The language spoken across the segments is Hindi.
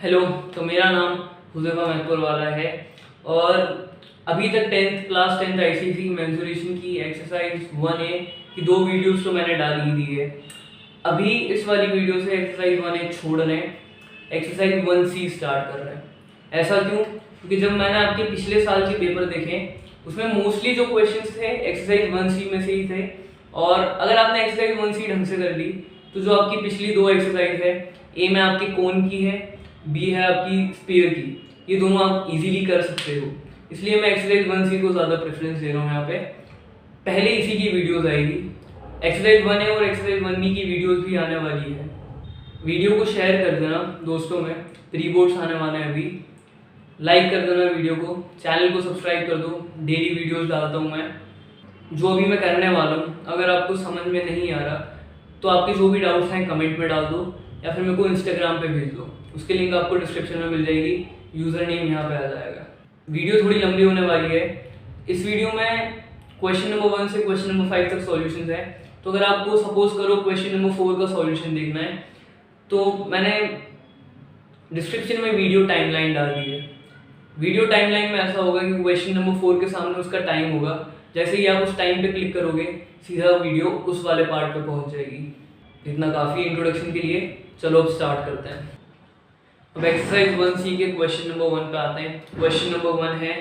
हेलो। तो मेरा नाम हुज़ैफा महतपुर वाला है और अभी तक 10th class 10th ICC mensuration की एक्सरसाइज 1A की 2 वीडियोस तो मैंने डाल ही दी है। अभी इस वाली वीडियो से एक्सरसाइज 1A छोड़ रहे हैं, एक्सरसाइज 1C स्टार्ट कर रहे हैं। ऐसा क्यों? क्योंकि जब मैंने आपके पिछले साल के पेपर देखे उसमें मोस्टली जो क्वेश्चंस थे एक्सरसाइज 1C में से ही थे। और अगर आपने एक्सरसाइज 1C ढंग से कर ली तो जो आपकी पिछली 2 एक्सरसाइज है, ए में आपकी कोन की है, बी है आपकी स्पीयर की, ये दोनों आप इजीली कर सकते हो। इसलिए मैं एक्सरसाइज 1C को ज़्यादा प्रेफरेंस दे रहा हूँ यहाँ पे। पहले इसी की वीडियोस आएगी, एक्सरसाइज 1A और एक्सरसाइज 1B की वीडियोस भी आने वाली है। वीडियो को शेयर कर देना दोस्तों में, रीबोर्ड्स आने वाले हैं अभी। लाइक कर देना वीडियो को, चैनल को सब्सक्राइब कर दो, डेली वीडियोस डालता हूँ मैं। जो अभी मैं करने वाला हूँ अगर आपको समझ में नहीं आ रहा तो आपके जो भी डाउट्स हैं कमेंट में डाल दो या फिर मेरे को इंस्टाग्राम पे भेज दो, उसकी लिंक आपको डिस्क्रिप्शन में मिल जाएगी, यूज़र नेम यहाँ पे आ जाएगा। वीडियो थोड़ी लंबी होने वाली है। इस वीडियो में क्वेश्चन नंबर 1 से क्वेश्चन नंबर 5 तक सॉल्यूशंस है। तो अगर आपको सपोज करो क्वेश्चन नंबर 4 का सॉल्यूशन देखना है तो मैंने डिस्क्रिप्शन में वीडियो टाइमलाइन डाल दी है। वीडियो टाइमलाइन में ऐसा होगा कि क्वेश्चन नंबर 4 के सामने उसका टाइम होगा, जैसे ही आप उस टाइम पे क्लिक करोगे सीधा वीडियो उस वाले पार्ट पे पहुंच जाएगी। इतना काफ़ी इंट्रोडक्शन के लिए, चलो अब स्टार्ट करते हैं। अब एक्सरसाइज 1C के क्वेश्चन नंबर 1 पे आते हैं। क्वेश्चन नंबर 1 है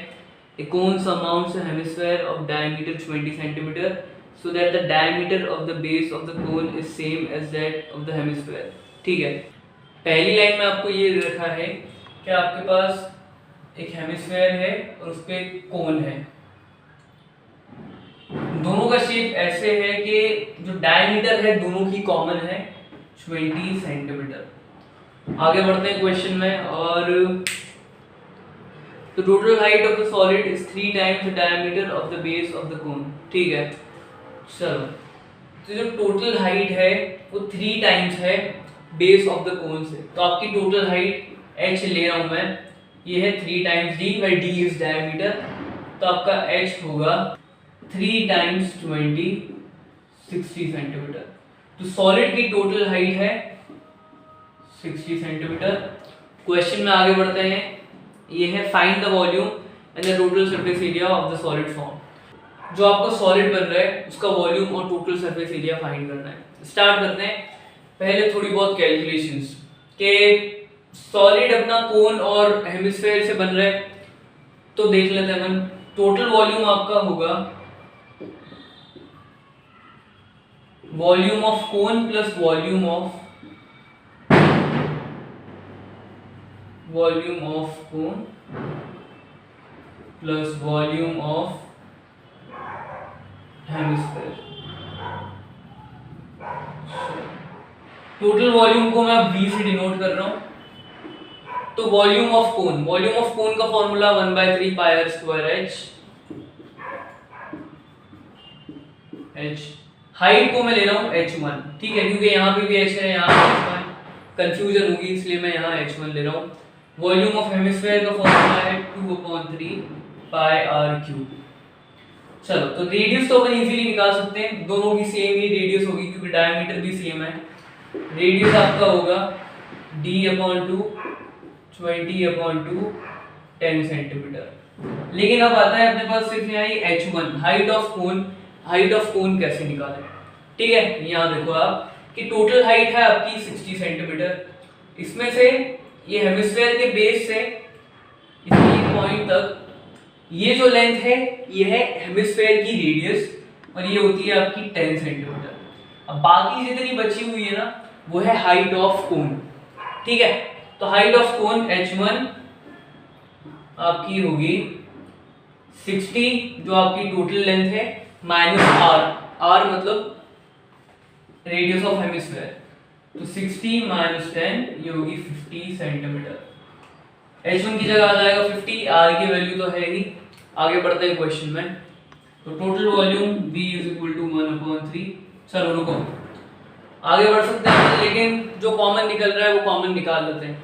ए कोन surmounts a hemisphere of diameter 20 cm so that the diameter of the base of the cone is same as that of the hemisphere। ठीक है, पहली लाइन में आपको ये रखा है कि आपके पास एक हेमिस्फेयर है और उस पे कोन है। दोनों का शेप ऐसे है कि जो डायमीटर है दोनों की कॉमन है 20 सेंटीमीटर। आगे बढ़ते हैं क्वेश्चन में। और the total height of the solid is 3 times the diameter of the base of the cone। ठीक है, चलो तो जो टोटल हाइट है वो 3 टाइम्स है बेस ऑफ द कोन से। तो आपकी टोटल हाइट h ले रहा हूं मैं, ये है 3 times d by d is diameter. तो आपका h होगा 3 टाइम्स 20 60 सेंटीमीटर। तो सॉलिड की टोटल हाइट है 60 सेंटीमीटर। क्वेश्चन में आगे बढ़ते हैं। ये है find the volume and the total surface area of the solid form. जो आपका सॉलिड बन रहा है उसका वॉल्यूम और टोटल सरफेस एरिया फाइंड करना है। स्टार्ट करते हैं। पहले थोड़ी बहुत कैलकुलेशंस के सॉलिड अपना कोन और हेमिस्फेयर से बन रहा है तो देख लेते हैं अपन। टोटल वॉल्यूम आपका होगा volume of cone plus volume of cone plus volume of hemisphere. Total volume को मैं V से डिनोट कर रहा हूं। तो वॉल्यूम ऑफ कोन का फॉर्मूला 1/3 पाई r स्क्वायर h। हाइट को मैं ले रहा हूं h1, ठीक है, क्योंकि यहाँ पे भी h है, यहाँ पे h1, कंफ्यूजन होगी इसलिए मैं यहाँ h1 ले रहा हूँ। वॉल्यूम ऑफ हेमिस्फेयर का फॉर्मूला है 2/3 पाई r क्यूब। चलो तो रेडियस तो अपन इजीली निकाल सकते हैं, दोनों की सेम ही रेडियस होगी क्योंकि डायमीटर भी सेम है। रेडियस आपका होगा d/2 20/2 10 सेंटीमीटर। लेकिन अब आता है अपने पास सिर्फ यहाँ h1 हाइट ऑफ कोन कैसे निकालें। ठीक है, यहाँ देखो आप कि टोटल हाइट है आपकी 60 सेंटीमीटर। इसमें से ये हेमिस्फेयर के बेस से इस पॉइंट तक ये जो लेंथ है ये है हेमिस्फेयर की रेडियस और ये होती है आपकी 10 सेंटीमीटर। अब बाकी जितनी बची हुई है ना वो है हाइट ऑफ कोन। ठीक है, तो हाइट ऑफ कोन h1 आपकी होगी 60 जो आपकी टोटल लेंथ है माइनस r मतलब रेडियस ऑफ हेमिस्फेयर। तो 60 माइनस 10 ये होगी 50 सेंटीमीटर। h1 की जगह आ जाएगा 50, r की वैल्यू तो है ही। आगे बढ़ते हैं क्वेश्चन में। तो टोटल वॉल्यूम V = 1/3। चलो रुको, आगे बढ़ सकते हैं लेकिन जो कॉमन निकल रहा है वो कॉमन निकाल लेते हैं।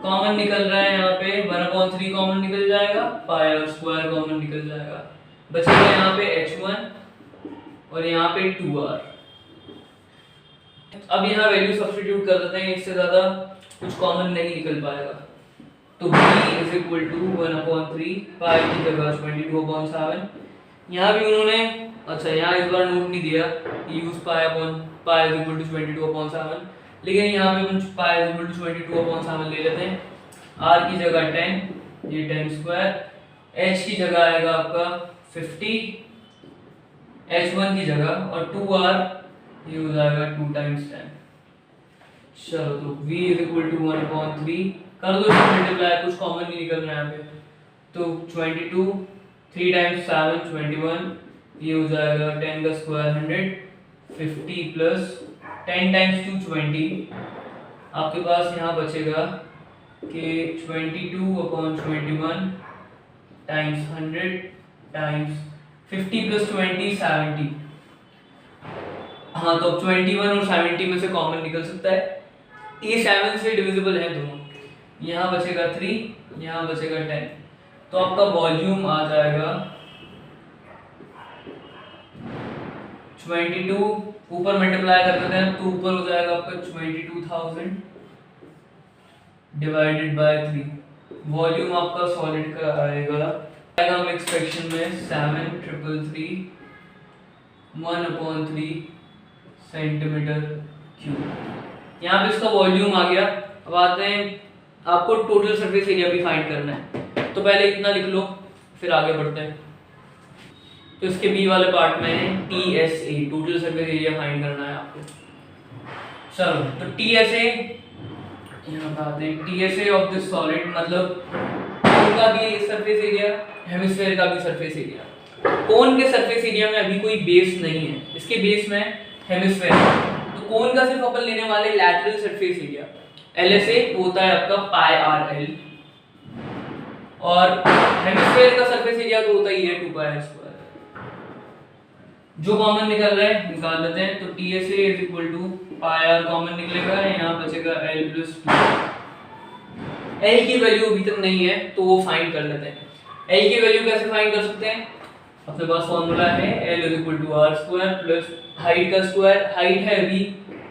कॉमन निकल रहा है यहाँ पे 1/3 कॉमन निकल जाएगा, पाई r स्क्वायर कॉमन निकल जाएगा, बचेगा यहाँ पे h1 और यहाँ पे 2r। अब यहाँ वैल्यू सब्स्टिट्यूट कर देते हैं, इससे ज़्यादा कुछ कॉमन नहीं निकल पाएगा। तो b इज इक्वल टू 1/3 पाई की जगह 22/7। यहाँ भी उन्होंने अच्छा यहाँ इस बार नोट नहीं दिया use pi is equal to 22/7, लेकिन यहाँ पे हम पाई इज इक्वल टू 22/7 ले लेते हैं। r की जगह 10, ये 10², h की जगह आएगा आपका 50, h1 की जगह, और 2r ये हो जाएगा 2 × 10। चलो तो v इज इक्वल टू 1/3 कर दो इसको मल्टीप्लाई, कुछ कॉमन नहीं निकल रहा है यहाँ पे। तो 22, 3 × 7 21, ये हो जाएगा 10² 100, 50 प्लस 10 × 2 20। आपके पास यहाँ बचेगा कि 22/21 टाइम्स 100 टाइम्स 50 प्लस 20 70। हाँ तो अब 21 और 70 में से कॉमन निकल सकता है, ये 7 से डिविजिबल है दोनों। यहाँ बचेगा 3, यहाँ बचेगा 10, तो आपका वॉल्यूम आ जाएगा 22, ऊपर मल्टीप्लाई कर देते हैं तो ऊपर हो जाएगा आपका 22,000 डिवाइडेड बाय 3। वॉल्यूम आपका सॉलिड का आएगा मिक्स फ्रैक्शन में 7,333 1/3 सेंटीमीटर क्यूब। यहाँ पे इसका वॉल्यूम आ गया। अब आते हैं आपको टोटल सरफेस एरिया भी फाइंड करना है, तो पहले इतना लिख लो फिर आगे बढ़ते हैं। तो इसके बी वाले पार्ट में है TSA, total surface area find करना है आपको। चलो तो TSA यहाँ बताते हैं। TSA ऑफ दिस सॉलिड मतलब कोन का भी सरफेस एरिया, हेमिस्फीयर का भी सरफेस एरिया। कोन के सरफेस एरिया में अभी कोई बेस नहीं है, इसके बेस में हेमिस्फीयर। तो कोन का सिर्फ अपन लेने वाले लैटरल सरफेस एरिया LSA होता है आपका πRL, और हेमिस्फीयर का सरफेस एरिया तो होता ही है 2πr²। जो कॉमन निकल रहा है निकाल लेते हैं। तो TSA is equal to πr common निकलेगा, यहाँ बचेगा L + 2। L की वैल्यू अभी तक नहीं है तो वो फाइंड कर लेते हैं। L की वैल्यू कैसे फाइंड कर सकते हैं? अपने पास फॉर्मूला है L = r² प्लस हाइट का स्क्वायर, हाइट है अभी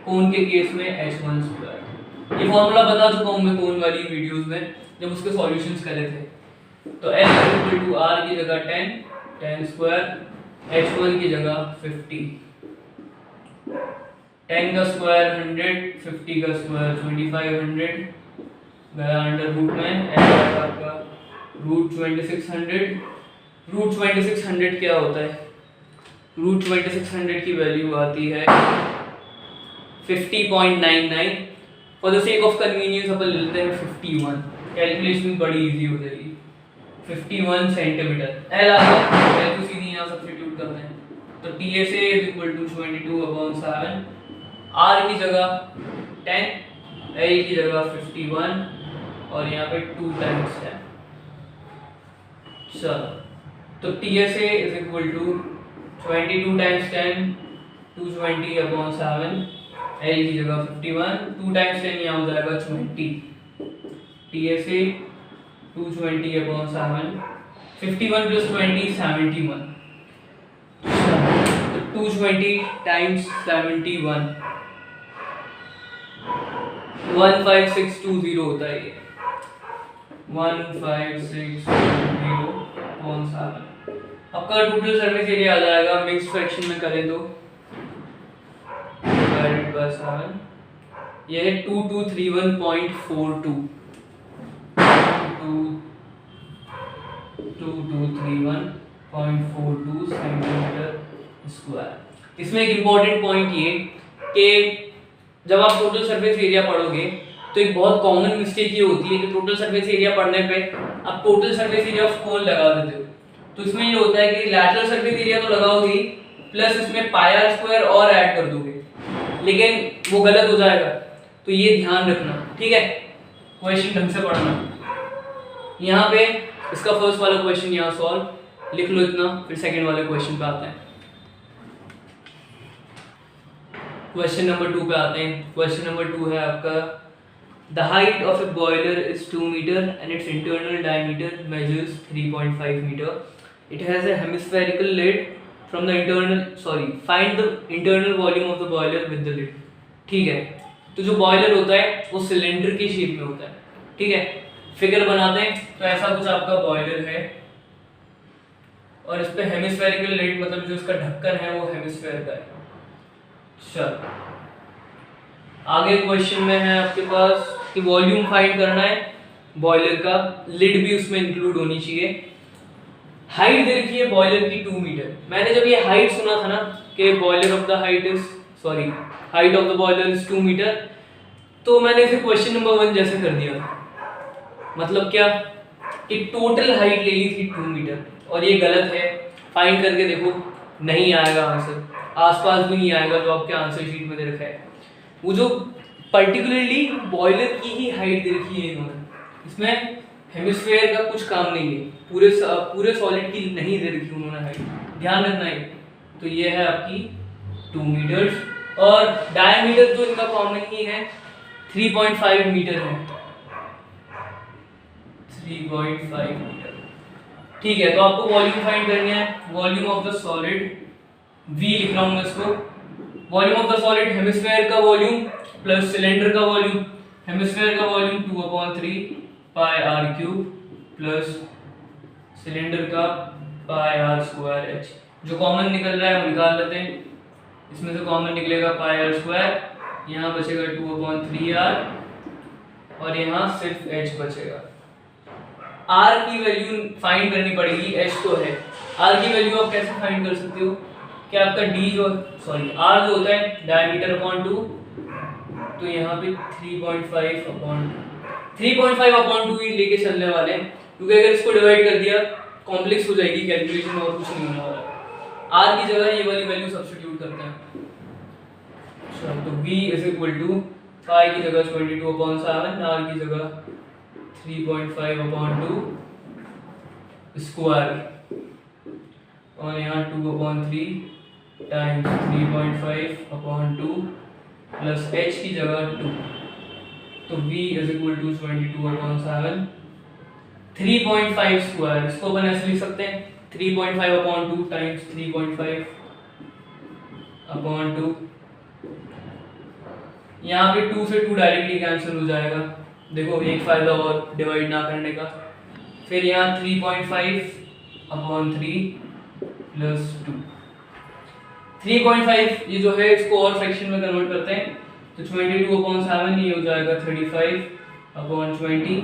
कोन के केस में h1²। ये फॉर्मूला बता चुका हूं मैं कोन वाली वीडियोस में जब उसके सॉल्यूशंस करे थे। तो L = r की जगह 10, 10², h1 की जगह 50, 10 का स्क्वायर 100, 50 का स्क्वायर 2500 गया अंडर रूट में, आपका √2600। √2600 क्या होता है? √2600 की वैल्यू आती है 50.99। For the sake of convenience अपन लेते हैं 51, कैलकुलेशन बड़ी इजी हो जाएगी। 51 सेंटीमीटर एल आ गया, एल को सीधी यहाँ सब्स्टिट्यूट करते हैं। तो TSA = 22/7, R की जगह 10, L की जगह 51 और यहाँ पे 2 टाइम्स है। चलो तो TSA = 22 × 10 220/7, L की जगह 51, 2 × 10 यहाँ हो जाएगा 20। TSA 220/7, 51 + 20 71। तो 220 × 71 15620 होता है ये, 15620/7। आपका टोटल सरफेस एरिया आ जाएगा मिक्स फ्रैक्शन में करें तो डिवाइडेड बाय 7, ये है 2231.42 2231.42 सेंटीमीटर स्क्वायर। इसमें एक इम्पॉर्टेंट पॉइंट ये कि जब आप टोटल सरफेस एरिया पढ़ोगे तो एक बहुत कॉमन मिस्टेक ये होती है कि टोटल सरफेस एरिया पढ़ने पे आप total surface area of cone लगा देते हो। तो इसमें ये होता है कि लैटरल सरफेस एरिया तो लगाओगे प्लस इसमें πr² और ऐड कर दोगे, लेकिन वो गलत हो जाएगा। तो ये ध्यान रखना, ठीक है? क्वेश्चन ढंग से पढ़ना। यहाँ पे इसका फर्स्ट वाला क्वेश्चन यहाँ सॉल्व लिख लो इतना, फिर सेकंड वाले क्वेश्चन पे आते हैं। क्वेश्चन नंबर 2 पे आते हैं। क्वेश्चन नंबर 2 है आपका The height of a boiler is 2 meter and its internal diameter measures 3.5 meter. It has a hemispherical lid from the find the internal volume of the boiler with the lid. ठीक है, तो जो बॉयलर होता है वो सिलेंडर की शेप में होता है। ठीक है, फिगर बनाते हैं। तो ऐसा कुछ आपका बॉयलर है और इस पे हेमिस्फेरिकल लिड, मतलब जो इसका ढक्कन है वो हेमिस्फेयर का है। चलो आगे क्वेश्चन में है आपके पास कि वॉल्यूम फाइंड करना है बॉयलर का, लिड भी उसमें इंक्लूड होनी चाहिए। हाइट दे रखी है बॉयलर की 2 मीटर। मैंने जब ये हाइट सुना था ना कि boiler of the height is height of the boiler is 2 metre, तो मैंने इसे क्वेश्चन नंबर 1 जैसे कर दिया था। मतलब क्या कि टोटल हाइट ले ली थी 2 मीटर, और ये गलत है। फाइंड करके देखो, नहीं आएगा आंसर, आसपास भी नहीं आएगा जो आपके आंसर शीट में दे रखा है। वो जो पर्टिकुलरली बॉयलर की ही हाइट दे रखी है इन्होंने, इसमें हेमिस्फेयर का कुछ काम नहीं है, पूरे सॉलिड की नहीं दे रखी उन्होंने हाइट, ध्यान रखना है। तो ये है आपकी 2 मीटर्स, और डायमीटर तो इनका कॉमन ही है, 3.5 मीटर है, 3.5 मीटर। ठीक है, तो आपको वॉल्यूम फाइंड करनी है। Volume of the solid, V लिख रहा हूं मैं इसको। Volume of the solid, hemisphere का वॉल्यूम प्लस सिलेंडर का वॉल्यूम। हेमिस्फेयर का volume 2/3 pi r cube plus cylinder का पाई आर स्क्वायर एच। जो कॉमन निकल रहा है वो निकाल लेते हैं। इसमें से कॉमन निकलेगा पाई आर स्क्वायर, यहाँ बचेगा 2/3 आर, और यहाँ सिर्फ एच बचेगा। आर की वैल्यू फाइंड करनी पड़ेगी, एच तो है। आर की वैल्यू आप कैसे फाइंड कर सकते हो कि आपका डी जो आर जो होता है डायमीटर अपॉन 2, तो यहाँ पे 3.5/2 ही लेके चलने वाले हैं, क्योंकि अगर इसको डिवाइड कर दिया कॉम्प्लेक्स हो जाएगी कैलकुलेशन, और कुछ नहीं होने वाला। आर की जगह ये वाली वैल्यू सब्स्टिट्यूट करते हैं। तो v इज इक्वल टू पाई की जगह 22/7, आर की जगह 3.5/2 स्क्वायर, और यहाँ 2/3 टाइम्स 3.5/2 प्लस h की जगह 2। तो v is equal to 22/7, 3.5 square, इसको अपन ऐसे लिख सकते हैं 3.5/2 टाइम्स 3.5/2। यहाँ पे 2 से 2 डायरेक्टली कैंसिल हो जाएगा, देखो एक फायदा और डिवाइड ना करने का। फिर यहाँ 3.5/3 प्लस 2, 3.5 ये जो है इसको और फ्रैक्शन में कन्वर्ट करते हैं, तो 22/7 ये हो जाएगा 35/20,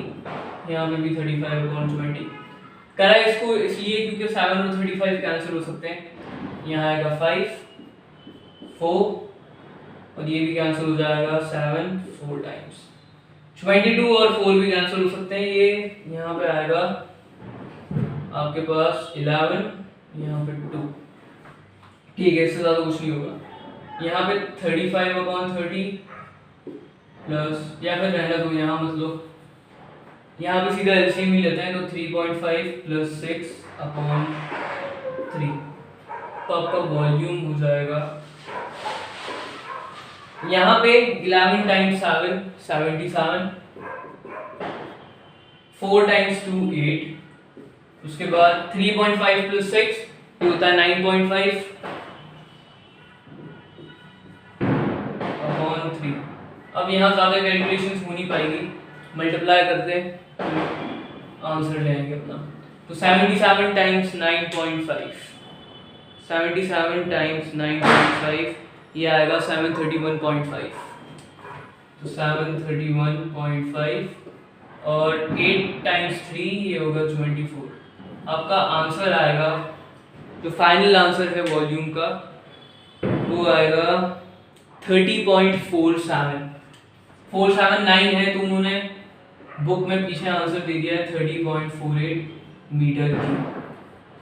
यहाँ पे भी 35/20 करा है इसको इसलिए क्योंकि 7 और 35 कैंसिल हो सकते हैं। यहाँ आएगा 5, 4, और ये भी कैंसिल हो जाएगा 7 4 टाइम्स। 22 और 4 भी कैंसिल हो सकते हैं, ये यहाँ पे आएगा आपके पास 11, यहाँ पे 2। ठीक है, इससे ज़्यादा कुछ नहीं होगा। यहाँ पे 35/30 प्लस, या फिर रहने दो यहाँ मत लो, यहाँ पे सीधा एलसीएम ही लेते हैं, तो 3.5 प्लस 6/3, तो आपका वॉल्यूम हो जाएगा यहाँ पे 11 टाइम्स 7 77, 4 टाइम्स 2 8, उसके बाद 3.5 प्लस 6 ये होता है 9.5/3। अब यहाँ ज़्यादा कैलकुलेशंस हो नहीं पाएगी, मल्टीप्लाई करते हैं आंसर लेंगे अपना। तो 77 टाइम्स 9.5, 77 टाइम्स 9.5 ये आएगा 731.5, तो 731.5, और 8 टाइम्स 3 ये होगा 24। आपका आंसर आएगा, जो फाइनल आंसर है वॉल्यूम का, वो आएगा 30.47। 479 है, तो उन्होंने बुक में पीछे आंसर दे दिया है 30.48 मीटर की।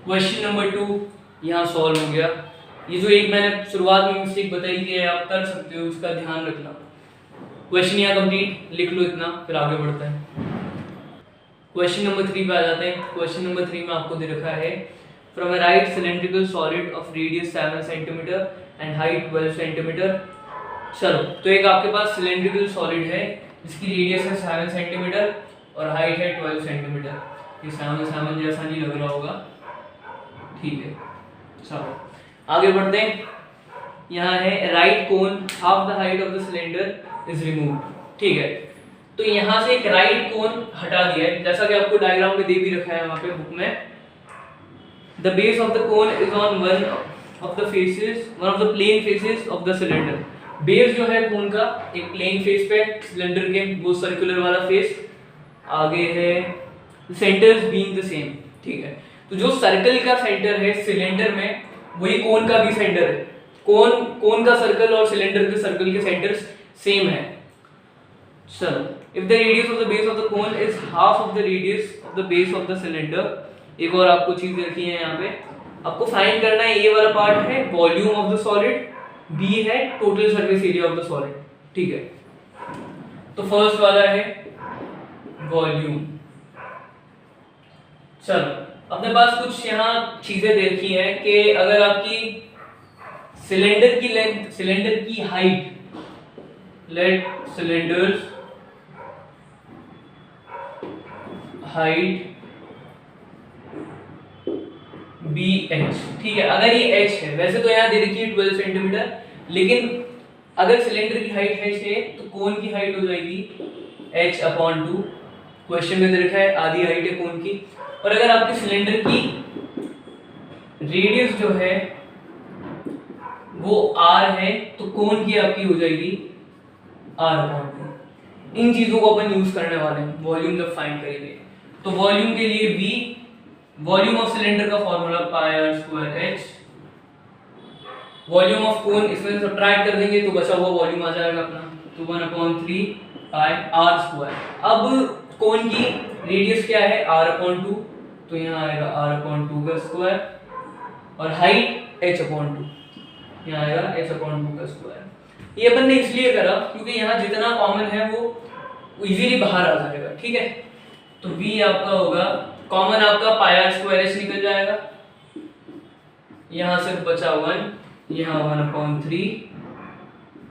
क्वेश्चन नंबर 2 यहाँ सॉल्व हो गया। ये जो एक मैंने शुरुआत में मिस्टेक बताई कि आप कर सकते हो, उसका ध्यान रखना। क्वेश्चन यहाँ कंप्लीट लिख लो इतना, फिर आगे बढ़ते हैं। क्वेश्चन नंबर 3 पे आ जाते हैं। क्वेश्चन नंबर 3 में आपको दे रखा है from a right cylindrical solid of radius 7 centimetre and height 12 centimetre. चलो, तो एक आपके पास सिलेंड्रिकल सॉलिड है जिसकी रेडियस है 7 सेंटीमीटर और हाइट है 12 सेंटीमीटर। ये सामने जैसा नहीं लग रहा होगा, ठीक है। चलो आगे बढ़ते हैं। यहाँ है right cone half the height of the cylinder is removed. ठीक है, तो यहाँ से एक राइट कोन हटा दिया है, जैसा कि आपको डायग्राम में दे भी रखा है वहाँ पे बुक में। The base of the cone is on one of the plane faces of the cylinder. Base जो है कोन का एक प्लेन फेस पे, सिलेंडर के वो सर्कुलर वाला फेस आगे है, सेंटर्स बीइंग द सेम। ठीक है, तो जो सर्कल का सेंटर है सिलेंडर में वही कोन का भी सेंटर है। कोन का सर्कल और सिलेंडर के सर्कल के सेंटर्स सेम है। चलो, if the radius of the base of the cone is half of the radius of the base of the cylinder. एक और आपको चीज रखी है यहाँ पे, आपको फाइंड करना है, ये वाला पार्ट है volume of the solid, B है total surface area of the solid. ठीक है, तो फर्स्ट वाला है वॉल्यूम। चलो, अपने पास कुछ यहाँ चीजें दे रखी हैं कि अगर आपकी सिलेंडर की लेंथ, सिलेंडर की height, let cylinder's height be h. ठीक है, अगर ये एच है, वैसे तो यहाँ दे रखी है 12 सेंटीमीटर, लेकिन अगर सिलेंडर की हाइट एच है तो कोन की हाइट हो जाएगी h/2। क्वेश्चन में दे रखा है आधी हाइट है कोन की। और अगर आपके सिलेंडर की रेडियस जो है वो r है तो कोन की आपकी हो जाएगी r/2। इन चीजों को अपन यूज करने वाले हैं वॉल्यूम जब फाइंड करेंगे। तो वॉल्यूम के लिए v, वॉल्यूम ऑफ सिलेंडर का formula πr²h, volume of cone इसमें सब्ट्रैक्ट कर देंगे तो बचा हुआ वॉल्यूम आ जाएगा अपना, तो 1/3 πr²। अब कोन की रेडियस क्या है r/2, तो यहाँ आएगा r/2 का स्क्वायर, और हाइट h/2, यहाँ आएगा h/2 का स्क्वायर। ये अपन ने इसलिए करा क्योंकि यहाँ जितना कॉमन है वो इजीली बाहर आ जाएगा। ठीक है, तो v आपका होगा कॉमन, आपका πr²h निकल जाएगा, यहाँ सिर्फ बचा 1, यहाँ 1/3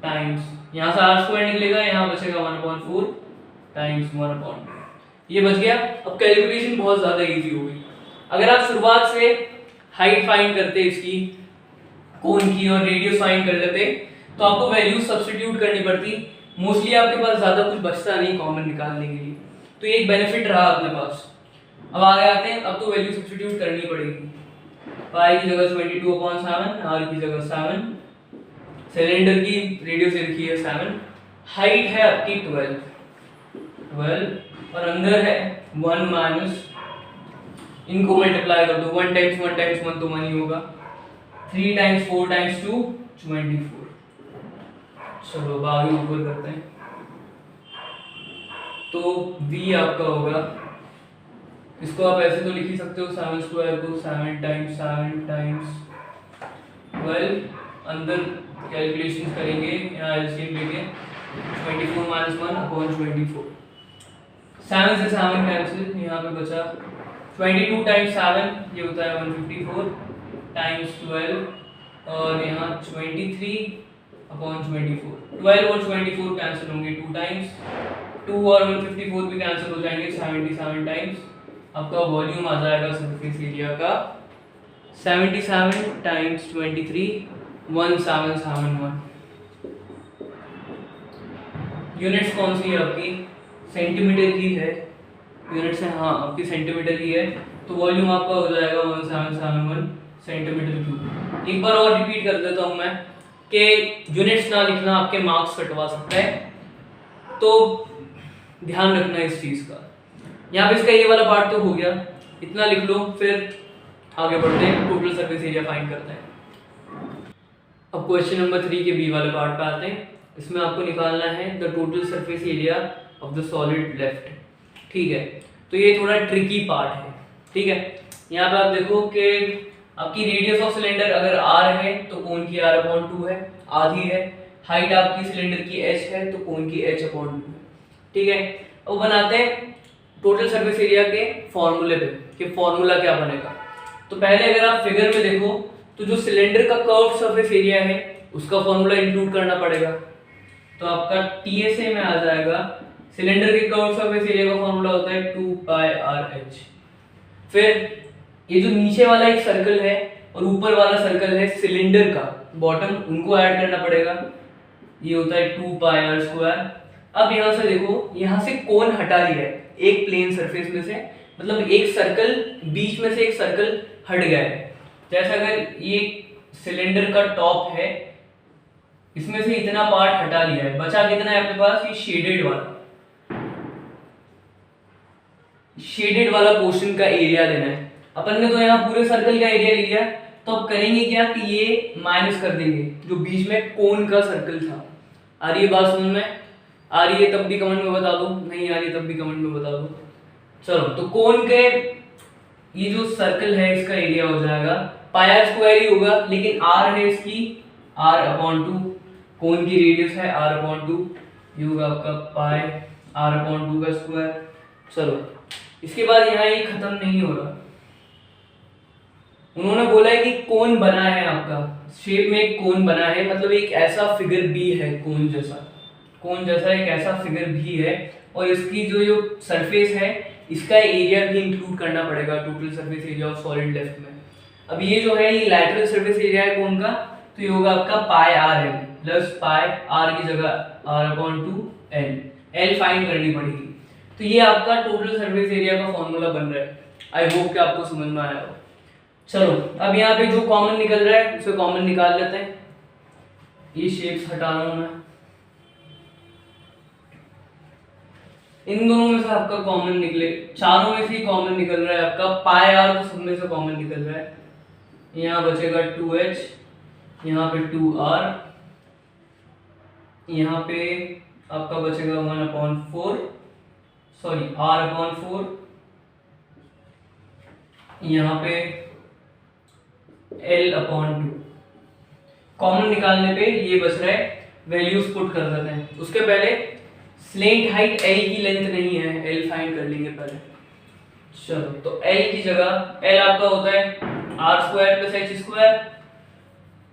टाइम्स, यहाँ से r² निकलेगा, यहाँ बचेगा 1/4 टाइम्स 1/2। ये बच गया। अब कैलकुलेशन बहुत ज्यादा इजी हो गई। अगर आप शुरुआत से हाइट फाइंड करते इसकी, कोन की, और रेडियस फाइंड कर लेते तो आपको वैल्यू सब्स्टिट्यूट करनी पड़ती, मोस्टली आपके पास ज्यादा कुछ बचता नहीं कॉमन निकालने के लिए, तो ये एक बेनिफिट रहा अपने पास। अब आगे आते हैं, अब तो वैल्यू सब्स्टिट्यूट करनी पड़ेगी। पाई की जगह 22/7, r की जगह 7, सिलेंडर की रेडियस रखी है 7, हाइट है आपकी 12, और अंदर है 1 माइनस, इनको मल्टीप्लाई कर दो, 1 टाइम्स 1 टाइम्स 1 तो 1 ही होगा, 3 टाइम्स 4 टाइम्स 2 24। चलो अब आगे ऊपर करते हैं, तो v आपका होगा, इसको आप ऐसे तो लिख ही सकते हो 7² को 7 टाइम्स 12, अंदर कैलकुलेशन करेंगे, यहाँ एलसीएम लेके 24 - 1/24, 7 से 7 कैंसिल, यहाँ पे बचा 22 टाइम्स 7, ये होता है 154 टाइम्स 12, और यहाँ 23/24, 12 और 24 कैंसिल होंगे 2 टाइम्स, 2 और 154 भी कैंसिल हो जाएंगे 77 टाइम्स। आपका वॉल्यूम आ जाएगा सरफेस एरिया का 77 टाइम्स 23, 1771। यूनिट्स कौन सी है आपकी? सेंटीमीटर की है, यूनिट्स है, हाँ आपकी सेंटीमीटर की है, तो वॉल्यूम आपका हो जाएगा 1771 सेंटीमीटर क्यूब। एक बार और रिपीट कर देता हूँ मैं कि यूनिट्स ना लिखना आपके मार्क्स कटवा सकता है, तो ध्यान रखना इस चीज का। यहाँ पे इसका ये वाला पार्ट तो हो गया, इतना लिख लो, फिर आगे बढ़ते हैं, टोटल सरफेस एरिया फाइंड करते हैं। अब क्वेश्चन नंबर 3 के बी वाले पार्ट पे आते हैं। इसमें आपको निकालना है the total surface area of the solid left. ठीक है, तो ये थोड़ा ट्रिकी पार्ट है। ठीक है, यहाँ पे आप देखो कि आपकी रेडियस ऑफ सिलेंडर अगर r है तो कोन की r/2 है, आधी है, हाइट आपकी सिलेंडर की h है तो कोन की h/2 है। ठीक है, अब बनाते हैं टोटल सरफेस एरिया के फॉर्मूले पे कि फॉर्मूला क्या बनेगा। तो पहले अगर आप फिगर में देखो तो जो सिलेंडर का कर्व सरफेस एरिया है उसका फॉर्मूला इंक्लूड करना पड़ेगा, तो आपका TSA में आ जाएगा, सिलेंडर के कर्व सरफेस एरिया का फॉर्मूला होता है 2πRH। फिर ये जो नीचे वाला एक सर्कल है और ऊपर वाला सर्कल है सिलेंडर का बॉटम, उनको ऐड करना पड़ेगा, ये होता है 2 पाई आर स्क्वायर। अब यहाँ से देखो, यहाँ से कोन हटा लिया है एक प्लेन सरफेस में से, मतलब एक सर्कल, बीच में से एक सर्कल हट गया है। जैसे अगर ये सिलेंडर का टॉप है, इसमें से इतना पार्ट हटा लिया है, बचा कितना है अपने पास, ये शेडेड वाला पोर्शन का एरिया लेना है। अपन ने तो यहाँ पूरे सर्कल का एरिया ले लिया, तो अब करेंगे क्या कि ये माइनस कर देंगे जो बीच में कोन का सर्कल था। आ रही है बात समझ में? आ रही है तब भी कमेंट में बता दो, नहीं आ रही तब भी कमेंट में बता दो। चलो, तो कोन के ये जो सर्कल है इसका एरिया हो जाएगा पाई आर स्क्वायर ही होगा, लेकिन आर है इसकी r/2, कोन की रेडियस है r/2, ये होगा आपका पाई r/2 का स्क्वायर। चलो, इसके बाद यहाँ ये खत्म नहीं हो रहा, उन्होंने बोला है कि कोन बना है आपका, शेप में एक कोन बना है, मतलब एक ऐसा फिगर भी है कोन जैसा एक ऐसा फिगर भी है, और इसकी जो सरफेस है इसका एरिया भी इंक्लूड करना पड़ेगा total surface area of solid left में। अब ये जो है ये लैटरल सरफेस एरिया है कोन का, तो ये होगा आपका पाई आर है प्लस पाई आर की जगह r/2 एल फाइंड करनी पड़ेगी। तो ये आपका टोटल सरफेस एरिया का फॉर्मूला बन रहा है। आई होप कि आपको समझ में आया हो। चलो, अब यहाँ पे जो कॉमन निकल रहा है उसे कॉमन निकाल लेते हैं। ये शेप्स हटा रहा हूं मैं, इन दोनों में से आपका कॉमन निकले, चारों में से ही कॉमन निकल रहा है आपका पाई आर, तो सब में से कॉमन निकल रहा है। यहाँ बचेगा 2h, यहाँ पे 2r, यहाँ पे आपका बचेगा 1/4, सॉरी r/4, यहाँ पे l/2। कॉमन निकालने पे ये बच रहा है, वैल्यूज पुट कर देते हैं। उसके पहले स्लेंट हाइट l की लेंथ नहीं है, l फाइंड कर लेंगे पहले। चलो, तो l की जगह, l आपका होता है r² + h²,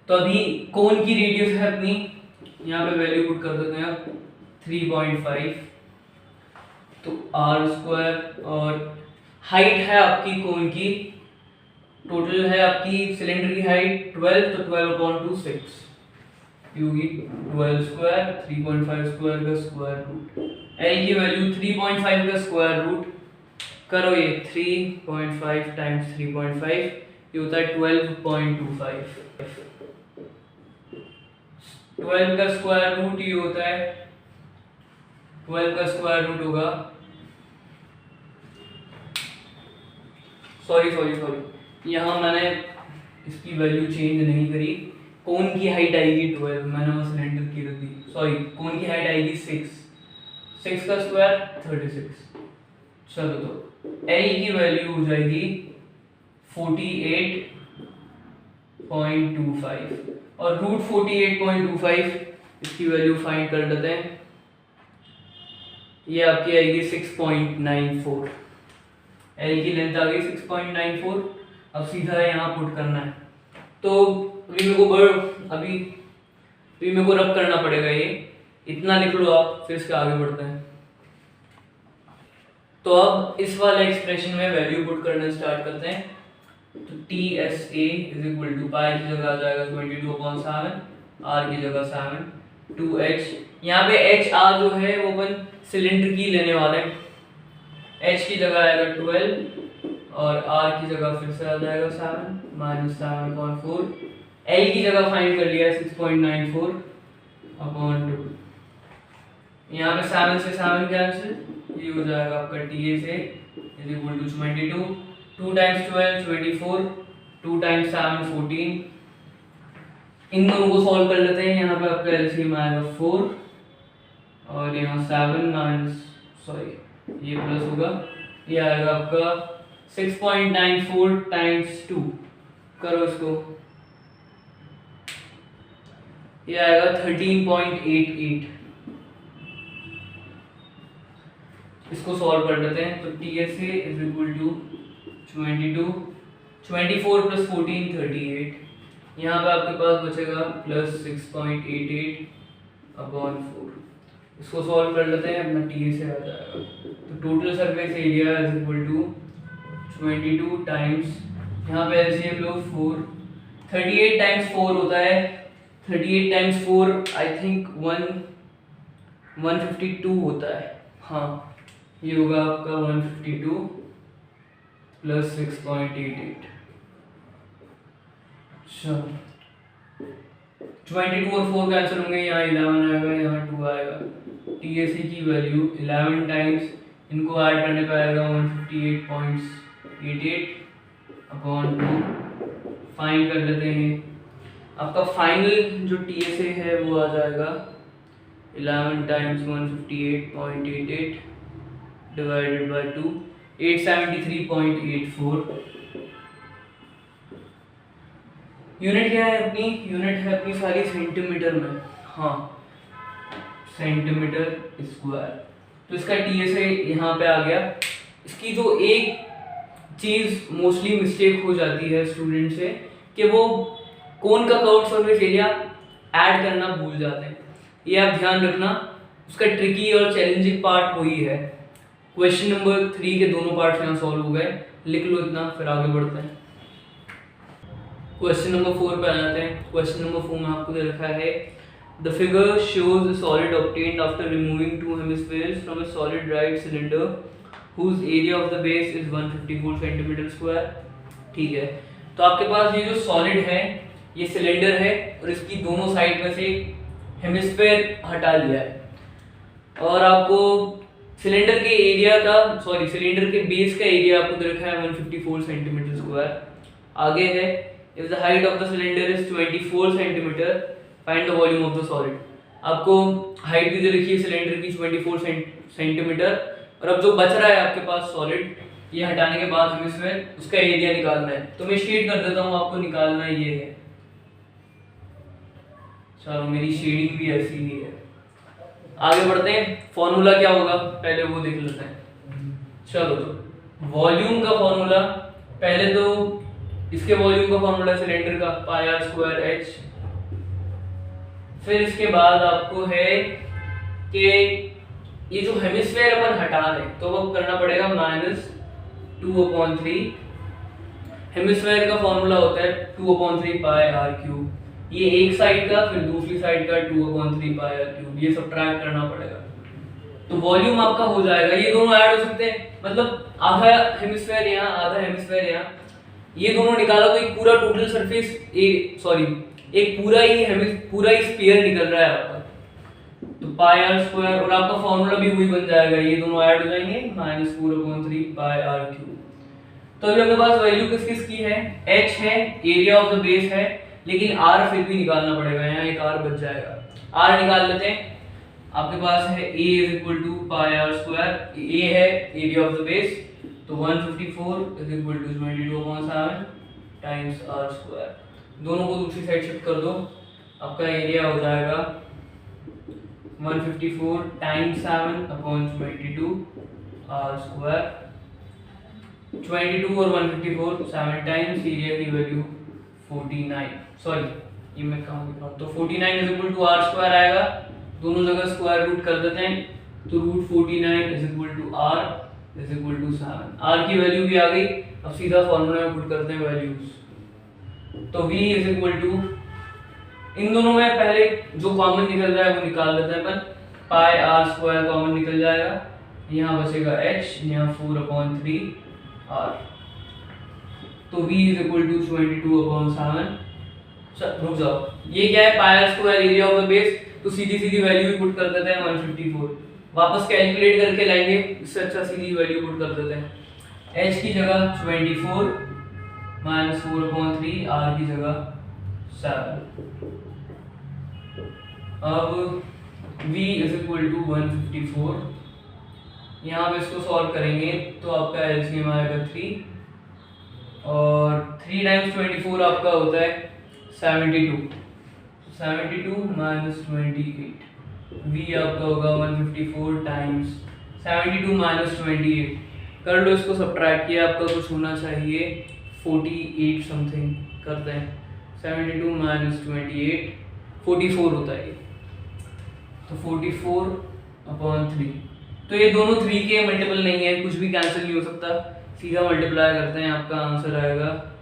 तो अभी कोन की रेडियस है अपनी, यहाँ पे वैल्यू पुट कर देते हैं 3.5, तो r², और हाइट है आपकी कोन की, टोटल है आपकी सिलेंडर की हाइट 12, तो 12/2 6 होगी 12 स्क्वायर, 3.5 स्क्वायर का स्क्वायर रूट। l की वैल्यू 3.5 का स्क्वायर रूट करो, ये 3.5 टाइम्स 3.5, ये होता है 12.25। 12 का स्क्वायर रूट ये होता है, 12 का स्क्वायर रूट होगा, सॉरी यहाँ मैंने इसकी वैल्यू चेंज नहीं करी। कोन की हाइट आएगी 12, मैंने वो सिलेंडर की रख दी, सॉरी कोन की हाइट आएगी 6 का स्क्वायर 36। चलो, तो l की वैल्यू हो जाएगी 48.25, और रूट 48.25 इसकी वैल्यू फाइंड कर लेते हैं। ये आपकी आएगी 6.94, l की लेंथ आ गई 6.94। अब सीधा यहाँ पुट करना है, तो अभी मेरे को रब करना पड़ेगा, ये इतना लिख लो आप, फिर इसके आगे बढ़ते हैं। तो अब इस वाले एक्सप्रेशन में वैल्यू पुट करना स्टार्ट करते हैं। तो TSA = पाई की जगह आ जाएगा 22/7, r की जगह 7, 2h, यहाँ पे HR जो है वो अपन सिलेंडर की लेने वाले हैं, h की जगह आएगा 12, और r की जगह फिर से आ जाएगा 7 - 7/4, l की जगह फाइंड कर लिया 6.94/2। यहाँ पे 7 से 7 कैंसिल, ये हो जाएगा आपका TSA = 22, 2 टाइम्स 12 24, 2 टाइम्स 7 14। इन दोनों को सॉल्व कर लेते हैं। यहाँ पे आपका एलसीएम आएगा 4, और यहाँ 7 ये प्लस होगा, ये आएगा आपका 6.94 टाइम्स 2, करो इसको, ये आएगा 13.88। इसको सॉल्व कर लेते हैं। तो TSA = 22, 24 + 14 38, यहाँ पे आपके पास बचेगा प्लस 6.88/4। इसको सॉल्व कर लेते हैं, अपना TSA आ जाएगा। तो टोटल सरफेस एरिया = 22 टाइम्स, यहाँ पे एलसीएम लो 4, 38 टाइम्स 4 होता है 38 टाइम्स 4 आई थिंक 152 होता है। हाँ, ये होगा आपका 152 प्लस 6.88। अच्छा, 22 और 4 कैंसिल होंगे, यहाँ 11 आएगा, यहाँ 2 आएगा। TAC की वैल्यू 11 टाइम्स इनको ऐड करने का आएगा 158.88 अपॉन 2। फाइंड कर लेते हैं। आपका फाइनल जो TSA है वो आ जाएगा 11 टाइम्स 158.88 डिवाइडेड बाय 2, 873.84। यूनिट क्या है अपनी? यूनिट है अपनी सारी सेंटीमीटर में। हाँ, सेंटीमीटर स्क्वायर। तो इसका TSA यहाँ पे आ गया। इसकी जो एक चीज मोस्टली मिस्टेक हो जाती है स्टूडेंट से कि वो कोन का कर्व्ड सरफेस एरिया ऐड करना भूल जाते हैं। ये आप ध्यान रखना, उसका ट्रिकी और चैलेंजिंग पार्ट वही है। क्वेश्चन नंबर 3 के दोनों पार्ट्स यहाँ सॉल्व हो गए, लिख लो इतना, फिर आगे बढ़ते हैं। क्वेश्चन नंबर 4 पे आ जाते हैं। क्वेश्चन नंबर 4 में आपको दे रखा है the figure shows a solid obtained after removing 2 hemispheres from a solid right cylinder whose area of the base is 154 centimeter square। ठीक है, तो आपके पास ये जो सॉलिड है ये सिलेंडर है और इसकी दोनों साइड में से हेमिस्फेयर हटा लिया है और आपको सिलेंडर के एरिया का सिलेंडर के बेस का एरिया आपको दे रखा है 154 सेंटीमीटर स्क्वायर। आगे है if the height of the cylinder is 24 centimeter find the volume of the solid। आपको हाइट भी दे रखी है सिलेंडर की 24 सेंटीमीटर और अब जो बच रहा है आपके पास सॉलिड, ये हटाने के बाद हमें इसमें उसका एरिया निकालना है। तो मैं शेड कर देता हूँ, आपको निकालना ये है। चलो, मेरी शेडिंग भी ऐसी ही है। आगे बढ़ते हैं। फॉर्मूला क्या होगा पहले वो देख लेते हैं। चलो, तो वॉल्यूम का फॉर्मूला, पहले तो इसके वॉल्यूम का फॉर्मूला सिलेंडर का पाई आर स्क्वायर एच। फिर इसके बाद आपको है कि ये जो हेमिस्फेयर अपन हटा रहे तो अब करना पड़ेगा -2/3। हेमिस्फेयर का फॉर्मूला होता है 2/3 पाई आर क्यूब। ये एक साइड का, फिर दूसरी साइड का 2/3 पाई आर क्यूब, ये सब्ट्रैक्ट करना पड़ेगा। तो वॉल्यूम आपका हो जाएगा, ये दोनों ऐड हो सकते हैं, मतलब आधा हेमिस्फेयर यहाँ, आधा हेमिस्फेयर यहाँ, ये दोनों निकाला तो एक पूरा टोटल सरफेस एक पूरा ही स्फीयर निकल रहा है आपका। तो पाई आर स्क्वायर और आपका फॉर्मूला भी वही बन जाएगा, ये दोनों ऐड हो जाएंगे -4/3 पाई आर क्यूब। तो अभी अपने पास वैल्यू किस किस की है? h है, एरिया ऑफ द बेस है, लेकिन r फिर भी निकालना पड़ेगा, यहाँ एक r बच जाएगा। r निकाल लेते हैं। आपके पास है a = pi are square, a है एरिया ऑफ द बेस, तो 154 = 22/7 टाइम्स r स्क्वायर। दोनों को दूसरी साइड शिफ्ट कर दो, आपका एरिया हो जाएगा 154 टाइम्स 7/22 r स्क्वायर। 22 और 154 7 टाइम्स, एरिया की वैल्यू 49, ये मैं कहाँ लिख रहा हूँ, तो 49 = r स्क्वायर आएगा। दोनों जगह स्क्वायर रूट कर देते हैं, तो √49 = r = 7। r की वैल्यू भी आ गई। अब सीधा फॉर्मूला में पुट करते हैं वैल्यूज। तो v = इन दोनों में पहले जो कॉमन निकल रहा है वो निकाल लेते हैं अपन। पाई आर स्क्वायर कॉमन निकल जाएगा, यहाँ बचेगा h, यहाँ 4/3 r। तो v = 22/7। रुक जाओ, ये क्या है? Pi are square area of the base, तो सीधी वैल्यू भी पुट कर देते हैं 154। वापस कैलकुलेट करके लाएंगे, इससे अच्छा सीधी वैल्यू पुट कर देते हैं। h की जगह 24 -4/3, r की जगह 7। अब v = 154, यहाँ पे इसको सॉल्व करेंगे तो आपका एलसीएम आएगा 3 और 3 टाइम्स 24 आपका होता है 72। 72 - 28, v आपका होगा 154 टाइम्स 72 - 28। कर लो इसको सब्ट्रैक्ट, किया आपका कुछ होना चाहिए 48 समथिंग। करते हैं 72 - 28 44 होता है, तो 44/3। तो ये दोनों 3 के मल्टीपल नहीं है, कुछ भी कैंसिल नहीं हो सकता, सीधा मल्टीप्लाई करते हैं, आपका आंसर आएगा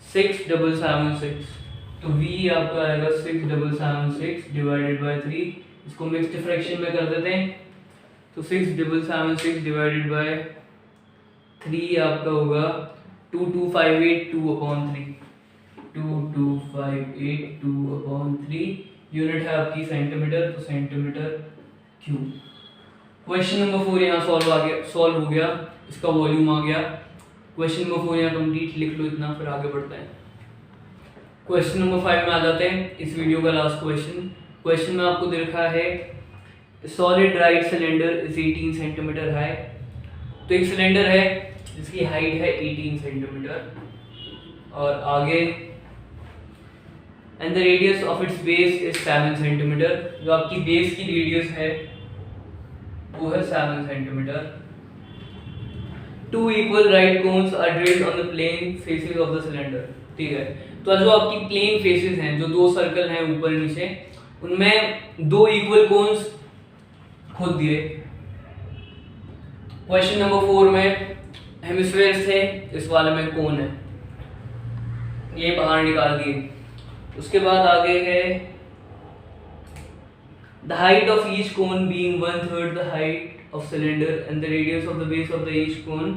6776। तो v आपका आएगा 6776 डिवाइडेड बाय 3। इसको मिक्स्ड फ्रैक्शन में कर देते हैं, तो 6776 डिवाइडेड बाय 3 आपका होगा 22582/3। 22582/3 यूनिट है आपकी सेंटीमीटर, तो सेंटीमीटर क्यूब। क्वेश्चन नंबर 4 यहाँ सॉल्व हो गया, इसका वॉल्यूम आ गया। क्वेश्चन नंबर 4 यहाँ कंप्लीट लिख लो इतना, फिर आगे बढ़ते हैं। क्वेश्चन नंबर 5 में आ जाते हैं, इस वीडियो का लास्ट क्वेश्चन। क्वेश्चन में आपको दे रखा है solid right cylinder is 18 centimetre high. तो एक सिलेंडर है जिसकी हाइट है 18 सेंटीमीटर और आगे and the radius of its base is 7 centimetre. जो आपकी बेस की रेडियस है वो है 7 centimetre. Two equal right cones are drilled on the plane faces of the cylinder. ठीक है, तो जो आपकी प्लेन फेसेस हैं, जो दो सर्कल हैं ऊपर नीचे, उनमें दो इक्वल कोन्स खोद दिए। क्वेश्चन नंबर 4 में हेमिस्फेयर्स थे, इस वाले में कोन है, ये बाहर निकाल दिए। उसके बाद आगे है the height of each cone being 1/3 the height of cylinder and the radius of the base of the each cone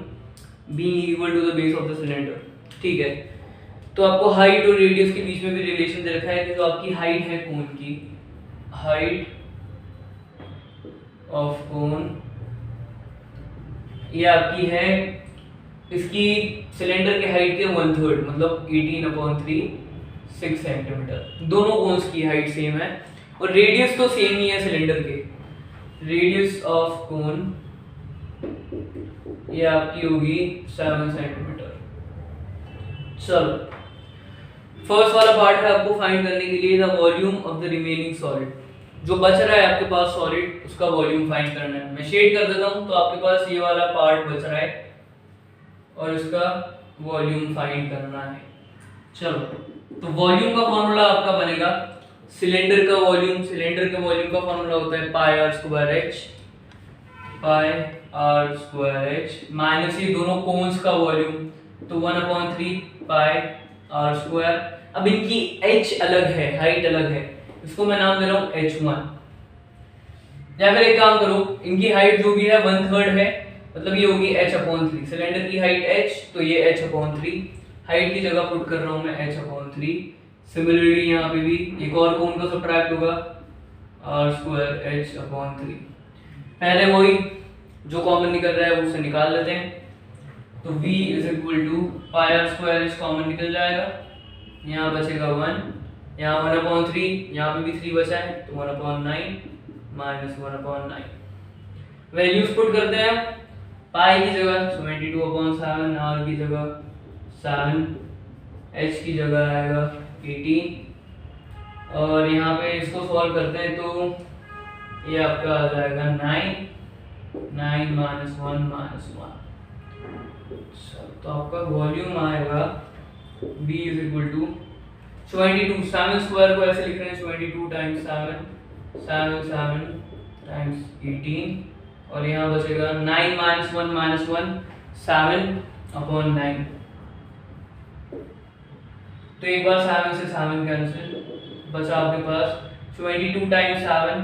being equal to the base of the cylinder। ठीक है, तो आपको हाइट और रेडियस के बीच में भी रिलेशन दे रखा है कि जो आपकी हाइट है कोन की, हाइट ऑफ कोन ये आपकी है, इसकी सिलेंडर की हाइट के 1/3 मतलब 18/3 6 सेंटीमीटर। दोनों कोन्स की हाइट सेम है और रेडियस तो सेम ही है सिलेंडर के। रेडियस ऑफ कोन ये आपकी होगी 7 सेंटीमीटर। चलो, फर्स्ट वाला पार्ट है आपको फाइंड करने के लिए the volume of the remaining solid. जो बच रहा है आपके पास सॉलिड, उसका वॉल्यूम फाइंड करना है। मैं शेड कर देता हूं, तो आपके पास ये वाला पार्ट बच रहा है और इसका वॉल्यूम फाइंड करना है। चलो, तो वॉल्यूम का फॉर्मूला आपका बनेगा सिलेंडर का वॉल्यूम का फॉर्मूला होता है pi are square H minus ये दोनों कोन्स का वॉल्यूम, तो 1/3 पाई आर स्क्वायर। अब इनकी h अलग है, हाइट अलग है, इसको मैं नाम दे रहा हूं h1। या फिर एक काम करो, इनकी हाइट जो भी है 1/3 है, मतलब ये होगी h/3। सिलेंडर की हाइट h, तो ये h/3। हाइट की जगह पुट कर रहा हूं मैं h/3। सिमिलरली यहाँ पे भी एक और कोन का सब्ट्रैक्ट होगा r स्क्वायर h/3। पहले वही जो कॉमन निकल रहा है उससे निकाल लेते हैं, तो v = पाई r स्क्वायर h कॉमन निकल जाएगा, यहाँ बचेगा 1, यहाँ 1/3, यहाँ पे भी 3 बचा है, तो 1/9 माइनस 1/9। वैल्यूज पुट करते हैं, पाई की जगह 22/7, r की जगह 7, h की जगह आएगा 18 और यहाँ पे इसको सॉल्व करते हैं, तो ये आपका आ जाएगा 9 माइनस 1 माइनस 1। तो आपका वॉल्यूम आएगा v = 22। 7 स्क्वायर को ऐसे लिख रहे हैं 22 टाइम्स 7 टाइम्स 18 और यहाँ बचेगा 9 माइनस 1 माइनस 1 7/9। तो एक बार 7 से 7 कैंसिल, बचा आपके पास 22 टाइम्स 7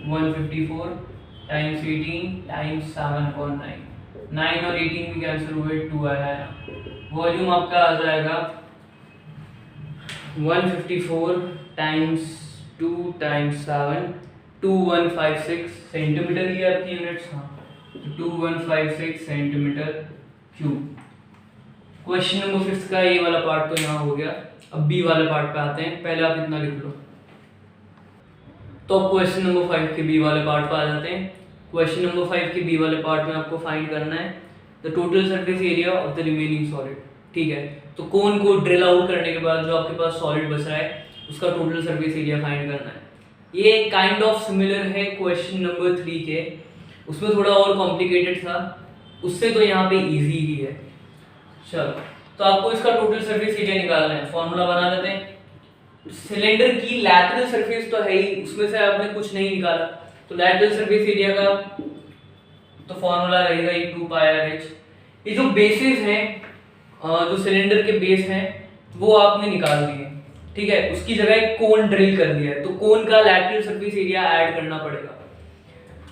154 टाइम्स 18 टाइम्स 7/9। 9 और 18 भी कैंसिल हुए, 2 आया है। वॉल्यूम आपका आ जाएगा 154 टाइम्स 2 टाइम्स 7 2156 सेंटीमीटर ही आपकी यूनिट्स। हाँ, तो 2156 सेंटीमीटर क्यूब। क्वेश्चन नंबर 5 का ये वाला पार्ट तो यहाँ हो गया। अब बी वाले पार्ट पे आते हैं, पहले आप इतना लिख लो। तो अब क्वेश्चन नंबर 5 के बी वाले पार्ट पे आ जाते हैं। क्वेश्चन नंबर 5 के बी वाले पार्ट में आपको फाइंड करना है the total surface area of the remaining solid. ठीक है, तो कोन को ड्रिल आउट करने के बाद जो आपके पास सॉलिड बच रहा है उसका टोटल सरफेस एरिया फाइंड करना है। ये काइंड ऑफ सिमिलर है क्वेश्चन नंबर 3 के, उसमें थोड़ा और कॉम्प्लिकेटेड था, उससे तो यहाँ पे इजी ही है। चलो, तो आपको इसका टोटल सरफेस एरिया निकालना है। फॉर्मूला बना लेते हैं। सिलेंडर की लैटरल सरफेस तो है ही, उसमें से आपने कुछ नहीं निकाला, तो लैटरल सरफेस एरिया का तो फॉर्मूला रहेगा 2 पाई आर एच। ये जो बेसिस हैं, जो सिलेंडर के बेस हैं, वो आपने निकाल दिए। ठीक है, उसकी जगह एक कोन ड्रिल कर दिया है, तो कोन का लैटरल सरफेस एरिया ऐड करना पड़ेगा।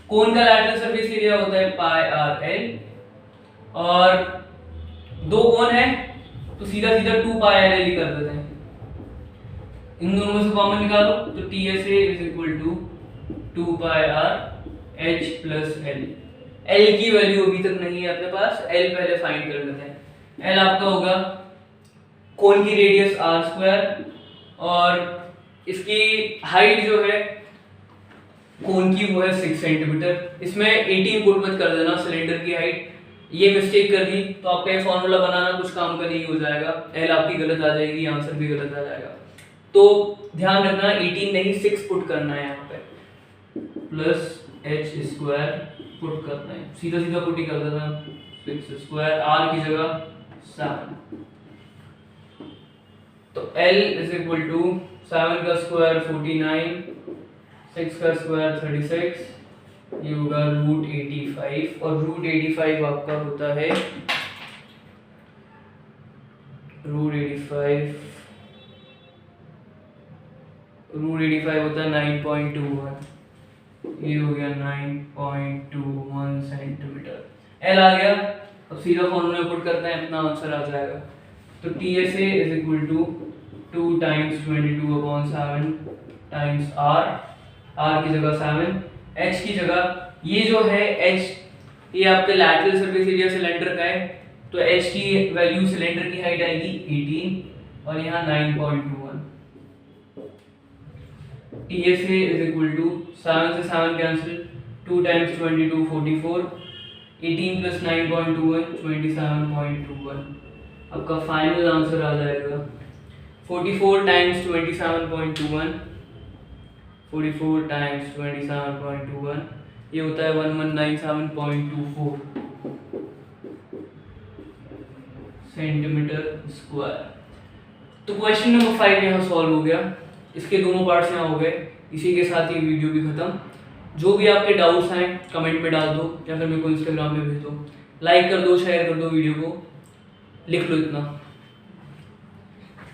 कोन का लैटरल सरफेस एरिया होता है पाई आर एल, और दो कोन है तो सीधा सीधा 2 पाई आर एल ही कर देते हैं। इन दोनों में से कॉमन निकालो तो T S A is equal to 2 pi r h plus l. L की वैल्यू अभी तक नहीं है अपने पास, एल पहले फाइंड कर लेते हैं। एल आपका होगा कोन की रेडियस आर स्क्वायर, और इसकी हाइट जो है कोन की वो है 6 सेंटीमीटर। इसमें 18 पुट मत कर देना सिलेंडर की हाइट, ये मिस्टेक कर दी तो आपका ये फॉर्मूला बनाना कुछ काम का नहीं हो जाएगा, एल आपकी गलत आ जाएगी, आंसर भी गलत आ जाएगा। तो ध्यान रखना 18 नहीं 6 पुट करना है यहाँ पे, प्लस एच स्क्वायर पुट करना है, सीधा सीधा पुट ही कर देना, 6 स्क्वायर, आर की जगह 7। तो L इज इक्वल टू 7 का स्क्वायर 49, 6 का स्क्वायर 36, ये होगा √85, और √85 आपका होता है √85 होता है 9.21, ये हो गया 9.21 सेंटीमीटर। L आ गया, अब सीधा फॉर्मूला पुट करते हैं, अपना आंसर आ जाएगा। तो TSA is equal to 2 times 22/7 times R की जगह 7, H की जगह, ये जो है H ये आपके लैटरल सरफेस एरिया सिलेंडर का है, तो H की वैल्यू सिलेंडर की हाइट आएगी 18 और यहाँ 9.21। TSA इज इक्वल टू 7 से 7 कैंसिल, 2 टाइम्स 22 44, 18 प्लस 9.21 27.21। आपका फाइनल आंसर आ जाएगा 44 टाइम्स 27.21, 44 टाइम्स 27.21, ये होता है 1197.24 सेंटीमीटर स्क्वायर। तो क्वेश्चन नंबर 5 यहाँ सॉल्व हो गया, इसके दोनों पार्ट्स यहाँ हो गए। इसी के साथ ये वीडियो भी खत्म। जो भी आपके डाउट्स हैं कमेंट में डाल दो या फिर मेरे को इंस्टाग्राम में भेज दो, लाइक कर दो, शेयर कर दो वीडियो को, लिख लो इतना।